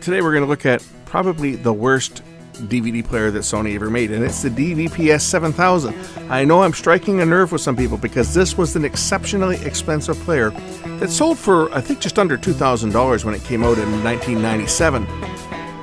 Today we're going to look at probably the worst DVD player that Sony ever made, and it's the DVPS7000. I know I'm striking a nerve with some people because this was an exceptionally expensive player that sold for, I think, just under $2,000 when it came out in 1997.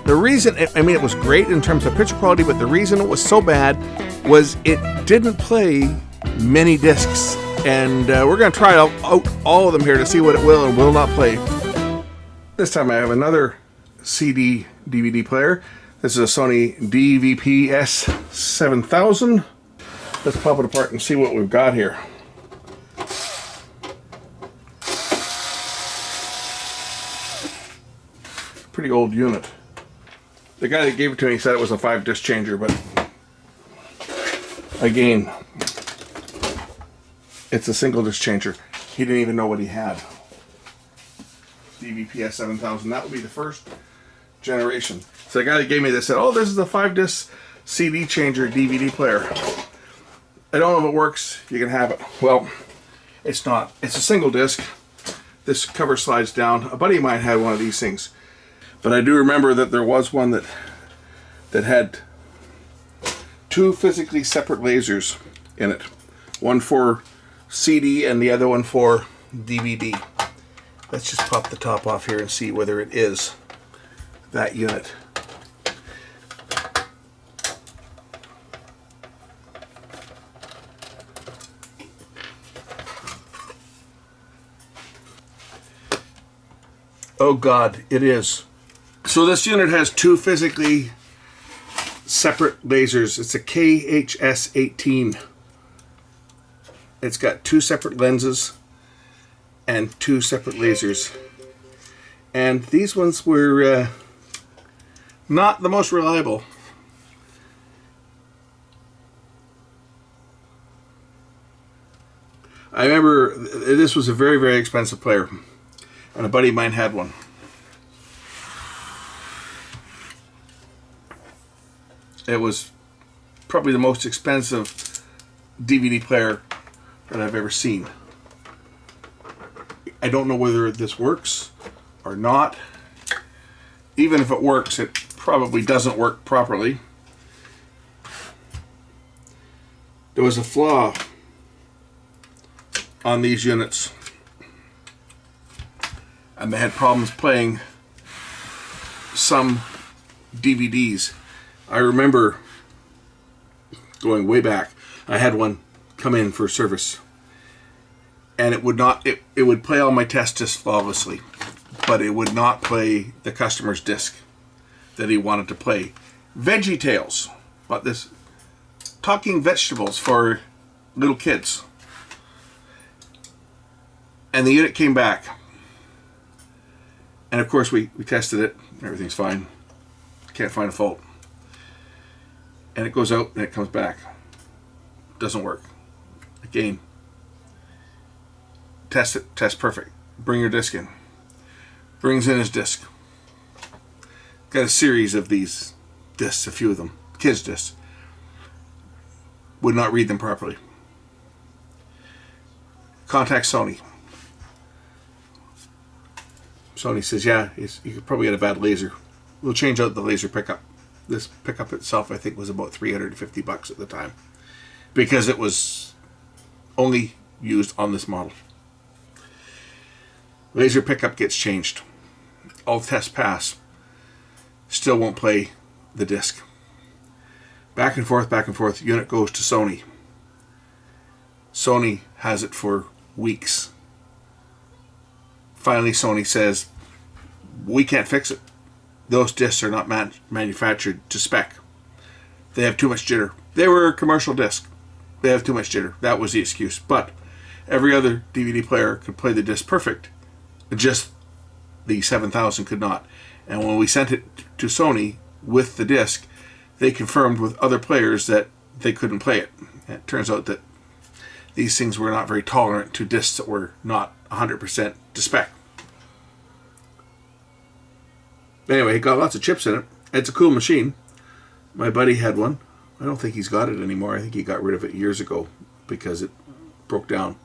The reason, I mean, it was great in terms of picture quality, but the reason it was so bad was it didn't play many discs. And we're going to try out all of them here to see what it will and will not play. This time I have another CD DVD player. This is a Sony DVPS7000. Let's pop it apart and see what we've got here. Pretty old unit. The guy that gave it to me said it was a 5-disc changer, but again, it's a single disc changer. He didn't even know what he had. DVPS7000. That would be the first generation. So the guy that gave me this said, "Oh, this is a 5-disc CD changer DVD player." I don't know if it works. You can have it. Well, it's not. It's a single disc. This cover slides down. A buddy of mine had one of these things, but I do remember that there was one that had two physically separate lasers in it. One for CD and the other one for DVD. Let's just pop the top off here and see whether it is that unit. Oh God, it is. So this unit has two physically separate lasers. It's a KHS-18. It's got two separate lenses and two separate lasers. And these ones were not the most reliable. I remember this was a very, very expensive player, and a buddy of mine had one. It was probably the most expensive DVD player that I've ever seen. I don't know whether this works or not. Even if it works, it probably doesn't work properly. There was a flaw on these units, and they had problems playing some DVDs. I remember going way back, I had one come in for service, and it would not, it would play all my test discs flawlessly, but it would not play the customer's disc that he wanted to play. Veggie Tales, but this talking vegetables for little kids. And the unit came back, and of course we tested it. Everything's fine, can't find a fault. And it goes out and it comes back, doesn't work. Again, test it, test perfect. Bring your disc in. Brings in his disc. Got a series of these discs, a few of them, kids' discs. Would not read them properly. Contact Sony. Sony says, yeah, you could probably get a bad laser. We'll change out the laser pickup. This pickup itself, I think, was about $350 at the time, because it was only used on this model. Laser pickup gets changed. All tests pass. Still won't play the disc. Back and forth, back and forth. Unit goes to Sony. Sony has it for weeks. Finally, Sony says, we can't fix it. Those discs are not manufactured to spec. They have too much jitter. They were a commercial disc. They have too much jitter. That was the excuse. But every other DVD player could play the disc perfect. Just the 7000 could not. And when we sent it to Sony with the disc, they confirmed with other players that they couldn't play it. And it turns out that these things were not very tolerant to discs that were not 100% to spec. Anyway, it got lots of chips in it. It's a cool machine. My buddy had one. I don't think he's got it anymore. I think he got rid of it years ago because it broke down.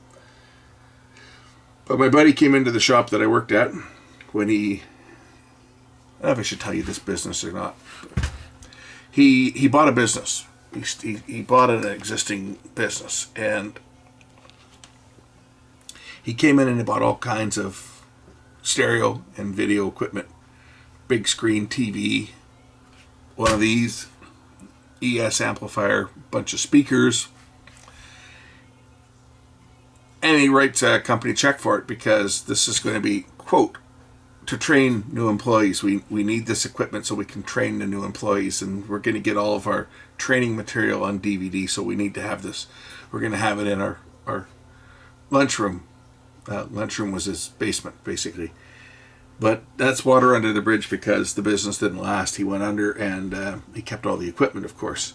But my buddy came into the shop that I worked at when he I don't know if I should tell you this business or not. He bought a business. He bought an existing business, and he came in and he bought all kinds of stereo and video equipment, big screen TV, one of these, ES amplifier, bunch of speakers, and he writes a company check for it because this is going to be, quote, to train new employees. We need this equipment so we can train the new employees, and we're going to get all of our training material on DVD, so we need to have this. We're going to have it in our lunchroom. Lunchroom was his basement, basically. But that's water under the bridge because the business didn't last. He went under, and he kept all the equipment, of course.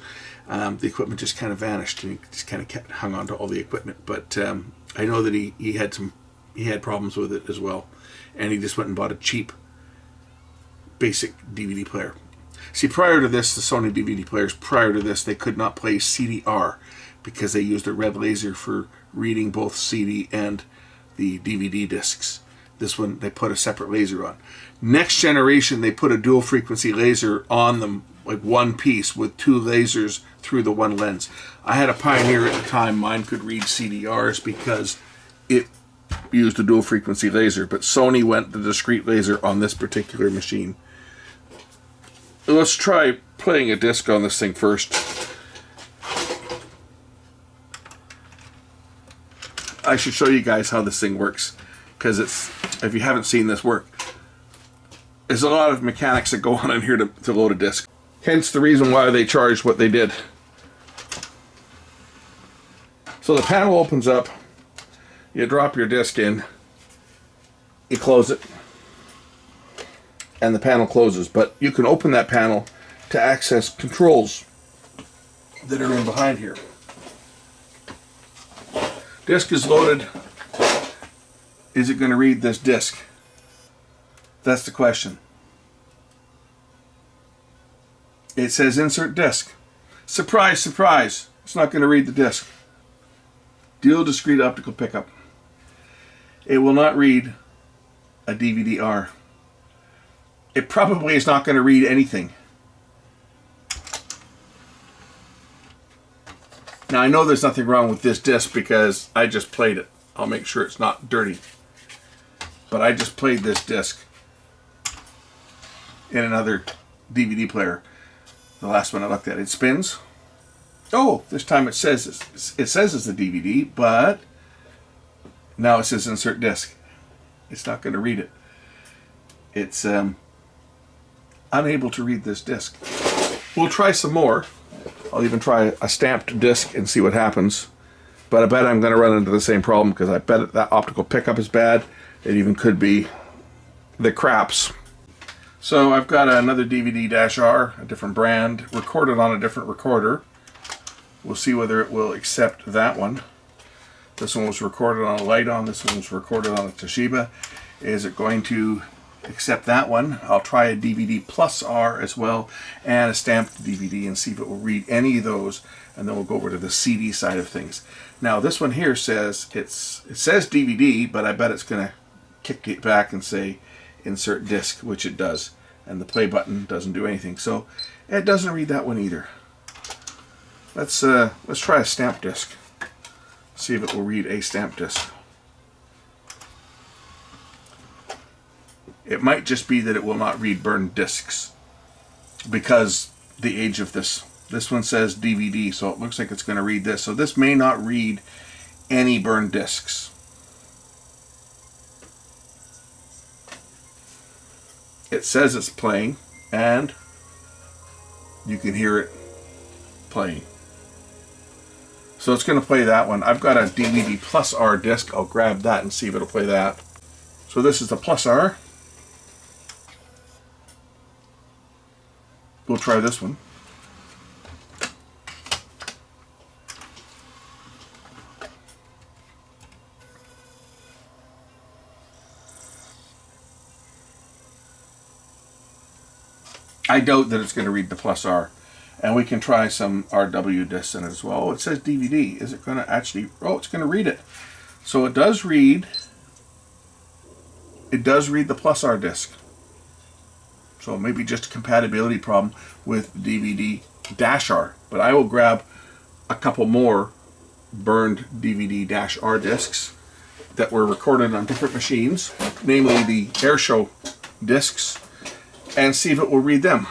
The equipment just kind of vanished, and he just kind of hung on to all the equipment. But I know that he had problems with it as well. And he just went and bought a cheap, basic DVD player. See, prior to this, the Sony DVD players, prior to this, they could not play CDR because they used a red laser for reading both CD and the DVD discs. This one, they put a separate laser on. Next generation, they put a dual frequency laser on them, like one piece with two lasers through the one lens. I had a Pioneer at the time. Mine could read CDRs because it used a dual frequency laser, but Sony went the discrete laser on this particular machine. Let's try playing a disc on this thing first. I should show you guys how this thing works, because it's, if you haven't seen this work, there's a lot of mechanics that go on in here to load a disc. Hence the reason why they charged what they did. So the panel opens up. You drop your disc in, you close it, and the panel closes. But you can open that panel to access controls that are in behind here. Disc is loaded. Is it going to read this disc? That's the question. It says insert disc. Surprise, surprise. It's not going to read the disc. Dual discrete optical pickup. It will not read a DVD-R. It probably is not going to read anything. Now I know there's nothing wrong with this disc because I just played it. I'll make sure it's not dirty. But I just played this disc in another DVD player. The last one I looked at. It spins. Oh, this time it says it's a DVD, but now it says insert disc. It's not going to read it. It's unable to read this disc. We'll try some more. I'll even try a stamped disc and see what happens. But I bet I'm going to run into the same problem because I bet that optical pickup is bad. It even could be the craps. So I've got another DVD-R, a different brand, recorded on a different recorder. We'll see whether it will accept that one. This one was recorded on a Lighton. This one was recorded on a Toshiba. Is it going to accept that one? I'll try a DVD plus R as well and a stamped DVD and see if it will read any of those, and then we'll go over to the CD side of things. Now this one here says it says DVD, but I bet it's going to kick it back and say insert disc, which it does, and the play button doesn't do anything. So it doesn't read that one either. Let's try a stamp disc. See if it will read a stamp disc. It might just be that it will not read burned discs because the age of this. This one says DVD, so it looks like it's going to read this. So this may not read any burned discs. It says it's playing, and you can hear it playing. So it's going to play that one. I've got a DVD plus R disc. I'll grab that and see if it'll play that. So this is the plus R. We'll try this one. I doubt that it's going to read the plus R. And we can try some RW discs in it as well. Oh, it says DVD. Is it going to actually... Oh, it's going to read it. So it does read... It does read the plus R disc. So maybe just a compatibility problem with DVD-R. But I will grab a couple more burned DVD-R discs that were recorded on different machines, namely the Airshow discs, and see if it will read them.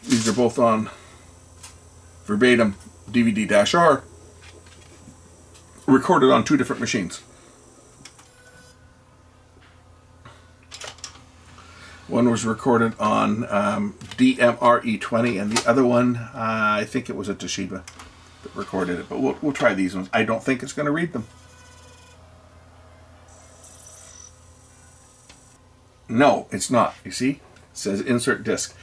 These are both on verbatim DVD-R, recorded on two different machines. One was recorded on DMR-E20, and the other one, I think it was a Toshiba that recorded it. But we'll try these ones. I don't think it's going to read them. No, it's not. You see? It says insert disc.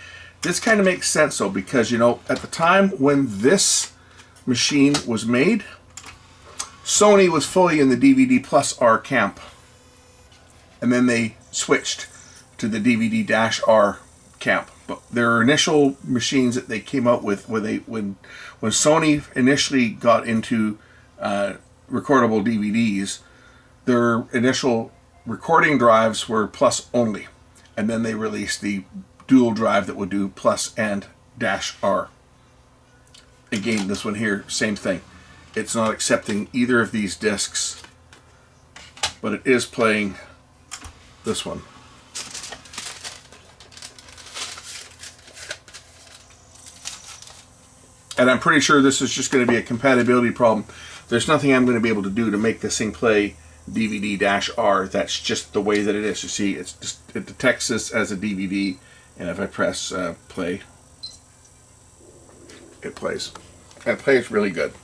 This kind of makes sense, though, because, you know, at the time when this machine was made, Sony was fully in the DVD+R camp. And then they switched to the DVD-R camp. But their initial machines that they came out with, when Sony initially got into recordable DVDs, their initial recording drives were plus only. And then they released the dual drive that would do plus and -R. Again, this one here, same thing. It's not accepting either of these discs, but it is playing this one. And I'm pretty sure this is just going to be a compatibility problem. There's nothing I'm going to be able to do to make this thing play DVD-R. That's just the way that it is. You see, it detects this as a DVD, and if I press play, it plays. And it plays really good.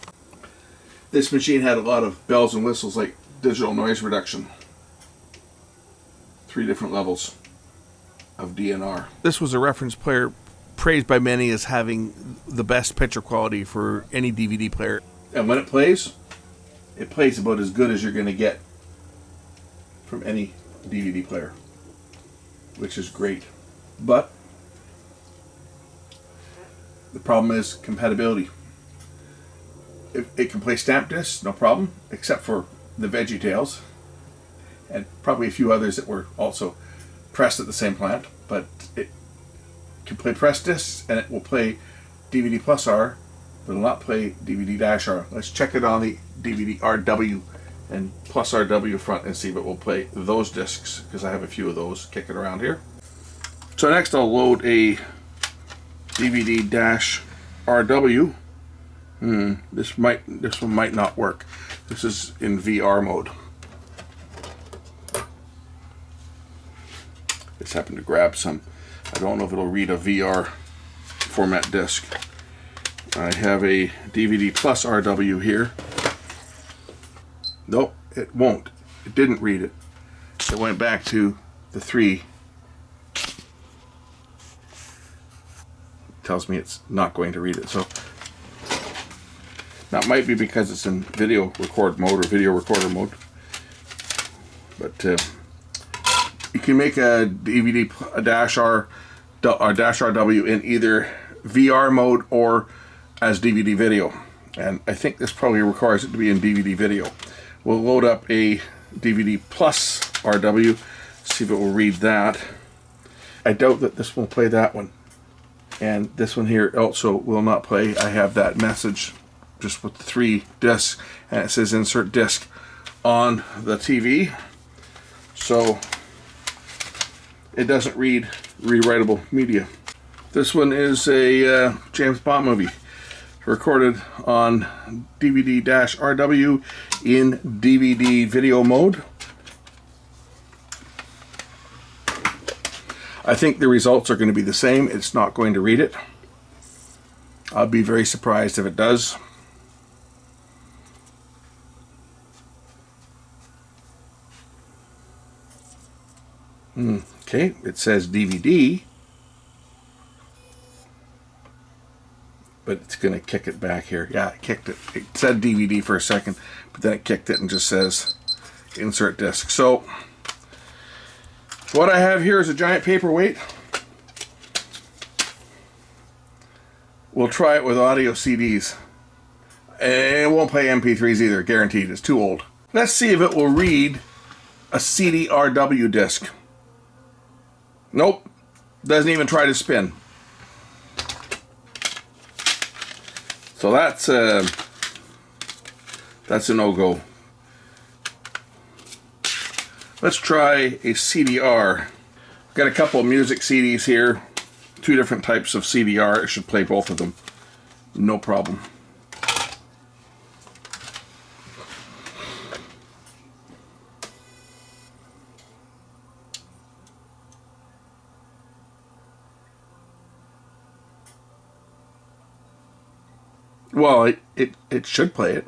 This machine had a lot of bells and whistles, like digital noise reduction. 3 different levels of DNR. This was a reference player praised by many as having the best picture quality for any DVD player. And when it plays about as good as you're going to get from any DVD player, which is great. But the problem is compatibility. It can play stamp discs, no problem, except for the VeggieTales and probably a few others that were also pressed at the same plant. But it can play press discs, and it will play DVD+R, but it will not play DVD-R. Let's check it on the DVD-RW and +RW front and see if it will play those discs, because I have a few of those kicking around here. So next I'll load a DVD-RW. This one might not work. This is in VR mode. Just happened to grab some. I don't know if it'll read a VR format disc. I have a DVD+RW here. Nope, it won't. It didn't read it. It went back to the 3. It tells me it's not going to read it. So that might be because it's in video record mode or video recorder mode. But you can make a DVD-R or -RW in either VR mode or as DVD video. And I think this probably requires it to be in DVD video. We'll load up a DVD+RW, see if it will read that. I doubt that this will play that one. And this one here also will not play. I have that message just with the 3 discs, and it says insert disc on the TV. So it doesn't read rewritable media. This one is a James Bond movie, recorded on DVD-RW in DVD video mode. I think the results are going to be the same. It's not going to read it. I'll be very surprised if it does. Okay, it says DVD, but it's going to kick it back here. Yeah, it kicked it. It said DVD for a second, but then it kicked it and just says insert disc. So what I have here is a giant paperweight. We'll try it with audio CDs. And it won't play MP3s either, guaranteed. It's too old. Let's see if it will read a CD-RW disc. Nope, Doesn't even try to spin. So that's a no-go. Let's try a CDR. Got a couple of music CDs here. 2 different types of CDR. It should play both of them. No problem. Well, it should play it.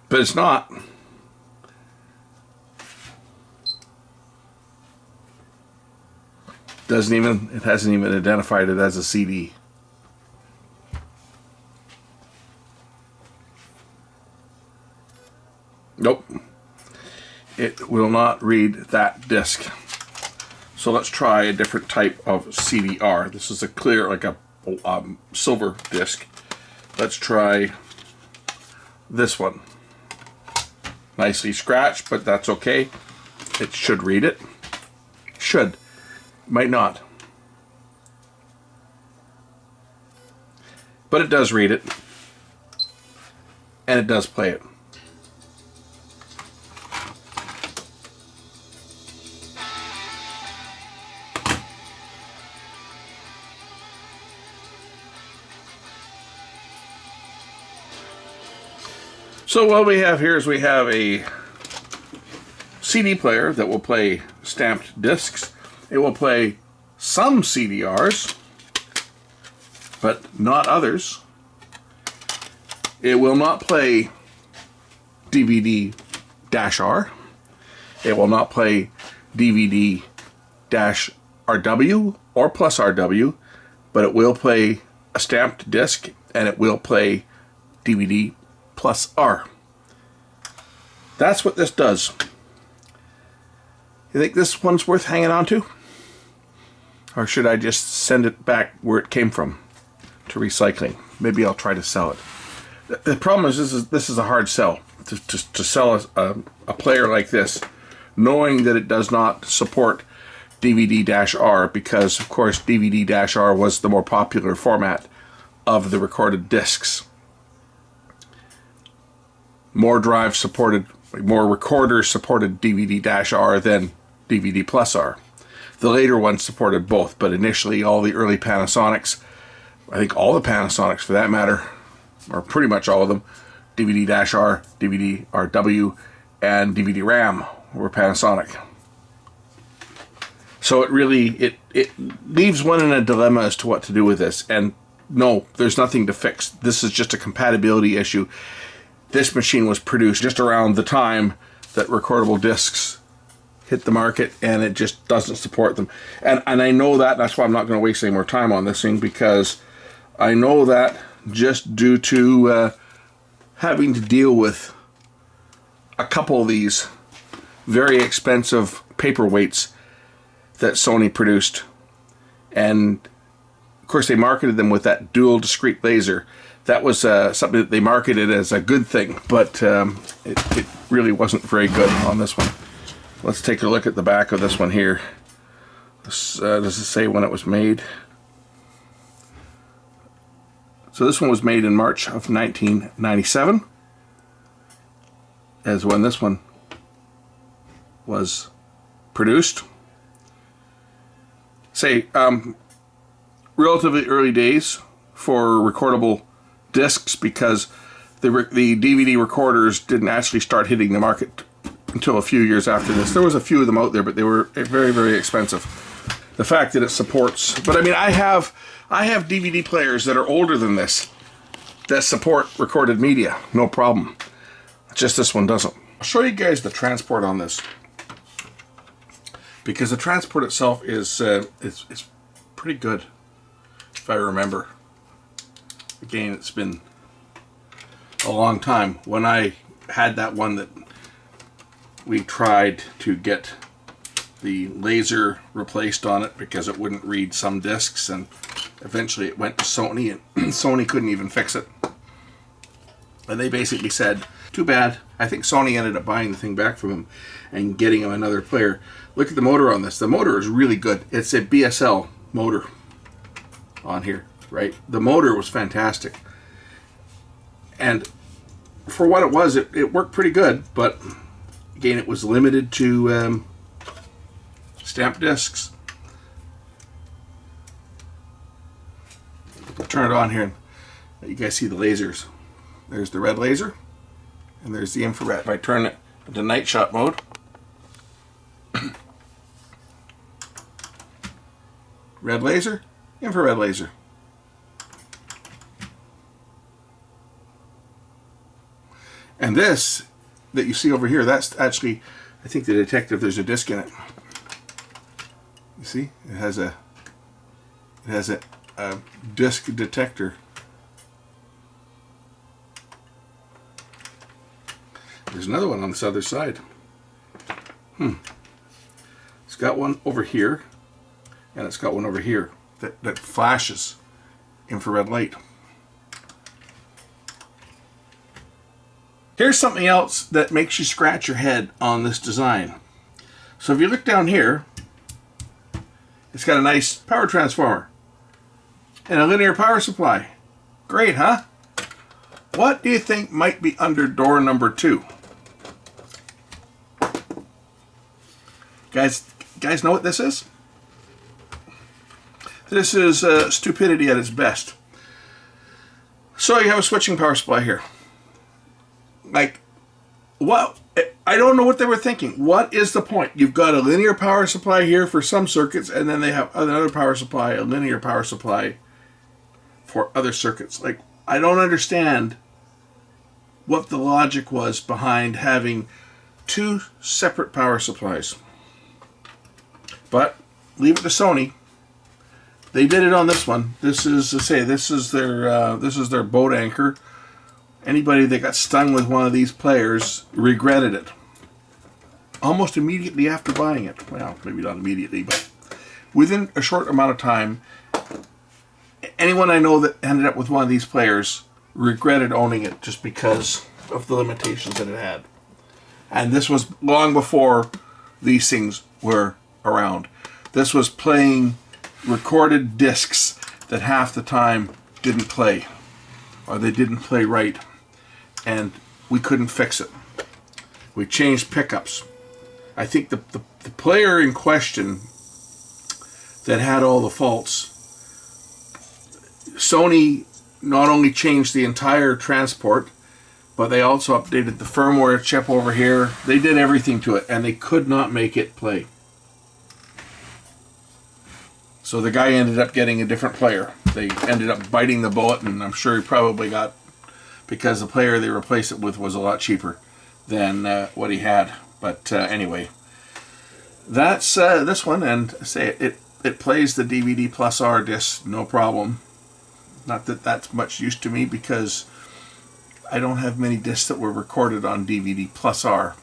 But it's not. It hasn't even identified it as a CD. Nope. It will not read that disc. So let's try a different type of CDR. This is a clear, like a silver disc. Let's try this one. Nicely scratched, but that's okay. It should read it. Should. Might not. But it does read it. And it does play it. So what we have here is we have a CD player that will play stamped discs. It will play some CDRs, but not others. It will not play DVD-R. It will not play DVD-RW or plus RW, but it will play a stamped disc, and it will play DVD plus R. That's what this does. You think this one's worth hanging on to? Or should I just send it back where it came from to recycling? Maybe I'll try to sell it. The problem is this is a hard sell. To sell a player like this, knowing that it does not support DVD-R, because of course DVD-R was the more popular format of the recorded discs. More drives supported, more recorders supported DVD-R than DVD plus R. The later ones supported both, but initially all the early Panasonics, I think all the Panasonics for that matter, or pretty much all of them, DVD-R, DVD-RW, and DVD-RAM were Panasonic. So it really, it leaves one in a dilemma as to what to do with this. And no, there's nothing to fix. This is just a compatibility issue. This machine was produced just around the time that recordable discs hit the market, and it just doesn't support them. And I know that, that's why I'm not going to waste any more time on this thing, because I know that just due to having to deal with a couple of these very expensive paperweights that Sony produced. And of course they marketed them with that dual discrete laser. That was something that they marketed as a good thing, but it really wasn't very good on this one. Let's take a look at the back of this one here. Does it say when it was made? So this one was made in March of 1997, as when this one was produced. Say, relatively early days for recordable discs, because the DVD recorders didn't actually start hitting the market until a few years after this. There was a few of them out there, but they were very, very expensive. The fact that it supports, but I mean, I have DVD players that are older than this that support recorded media, no problem. Just this one doesn't. I'll show you guys the transport on this, because the transport itself is it's pretty good, if I remember. Again, it's been a long time. When I had that one that we tried to get the laser replaced on it because it wouldn't read some discs, and eventually it went to Sony, and Sony couldn't even fix it. And they basically said Too bad. I think Sony ended up buying the thing back from him and getting him another player. Look at the motor on this. The motor is really good. It's a BSL motor on here, right? The motor was fantastic. And for what it was, it worked pretty good, but again, it was limited to stamp discs. Turn it on here and you guys see the lasers. There's the red laser and there's the infrared. If I turn it into night shot mode, red laser, infrared laser. And this that you see over here, that's actually, I think, the detector. There's a disc in it. You see, it has a disc detector. There's another one on this other side. It's got one over here, and it's got one over here that flashes infrared light. Here's something else that makes you scratch your head on this design. So if you look down here, it's got a nice power transformer and a linear power supply. Great, huh? What do you think might be under door number 2? Guys know what this is? This is stupidity at its best. So you have a switching power supply here. Like, what? I don't know what they were thinking. What is the point? You've got a linear power supply here for some circuits, and then they have another power supply, a linear power supply for other circuits. Like, I don't understand what the logic was behind having 2 separate power supplies. But leave it to Sony. They did it on this one. This is to say, this is their boat anchor. Anybody that got stung with one of these players regretted it almost immediately after buying it. Well, maybe not immediately, but within a short amount of time, anyone I know that ended up with one of these players regretted owning it just because of the limitations that it had. And this was long before these things were around. This was playing recorded discs that half the time didn't play, or they didn't play right, and we couldn't fix it. We changed pickups. I think the player in question that had all the faults, Sony not only changed the entire transport, but they also updated the firmware chip over here. They did everything to it, and they could not make it play. So the guy ended up getting a different player. They ended up biting the bullet, and I'm sure he probably got, because the player they replaced it with was a lot cheaper than what he had. But anyway, that's this one, and say it plays the DVD plus R disc, no problem. Not that that's much use to me, because I don't have many discs that were recorded on DVD plus R.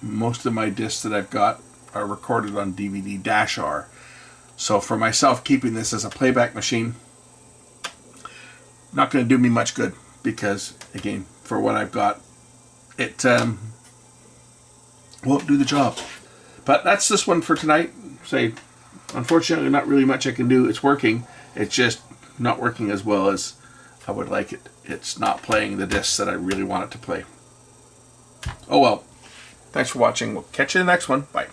Most of my discs that I've got are recorded on DVD-R. So for myself, keeping this as a playback machine, not going to do me much good, because again, for what I've got, it won't do the job. But that's this one for tonight. Say, unfortunately, not really much I can do. It's working. It's just not working as well as I would like it. It's not playing the discs that I really want it to play. Oh well. Thanks for watching. We'll catch you in the next one. Bye.